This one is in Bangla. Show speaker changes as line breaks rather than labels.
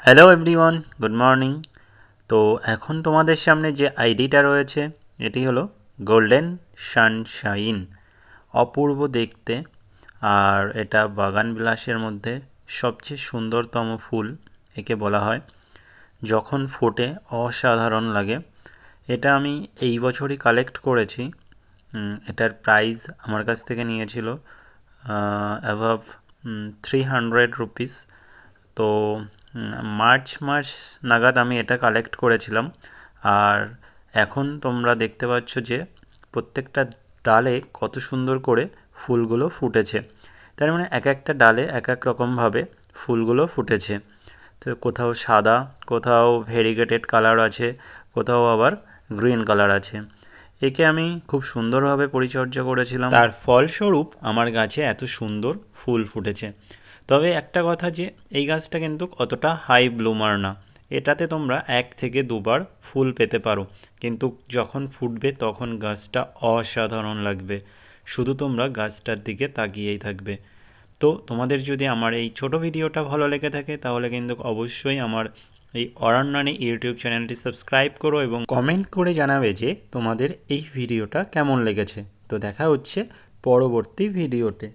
Hello everyone, good morning. তো এখন তোমাদের সামনে যে আইডিটা রয়েছে এটি হলো গোল্ডেন সানশাইন। অপূর্ব দেখতে, আর এটা বাগান বিলাসের মধ্যে সবচেয়ে সুন্দরতম ফুল একে বলা হয়। যখন ফোটে অসাধারণ লাগে। এটা আমি এই বছরই কালেক্ট করেছি। এটার প্রাইস আমার কাছ থেকে নিয়েছিল অ্যাভাব 300 রুপিস। তো মার্চ মাস নাগাদ আমি এটা কালেক্ট করেছিলাম। আর এখন তোমরা দেখতে পাচ্ছ যে প্রত্যেকটা ডালে কত সুন্দর করে ফুলগুলো ফুটেছে। তার মানে এক একটা ডালে এক এক রকমভাবে ফুলগুলো ফুটেছে। তো কোথাও সাদা, কোথাও ভেরিগেটেড কালার আছে, কোথাও আবার গ্রিন কালার আছে। একে আমি খুব সুন্দরভাবে পরিচর্যা করেছিলাম, তার ফলস্বরূপ আমার গাছে এত সুন্দর ফুল ফুটেছে। তবে একটা কথা যে এই গাছটা কিন্তু অতটা হাই ব্লুমার না। এটাতে তোমরা 1 থেকে 2 বার ফুল পেতে পারো, কিন্তু যখন ফুটবে তখন গাছটা অসাধারণ লাগবে। শুধু তোমরা গাছটার দিকে তাকিয়েই থাকবে। তো তোমাদের যদি আমার এই ছোট ভিডিওটা ভালো লেগে থাকে তাহলে কিন্তু অবশ্যই আমার এই অরণ্যানী ইউটিউব চ্যানেলটি সাবস্ক্রাইব করো এবং কমেন্ট করে জানাবে যে তোমাদের এই ভিডিওটা কেমন লেগেছে। তো দেখা হচ্ছে পরবর্তী ভিডিওতে।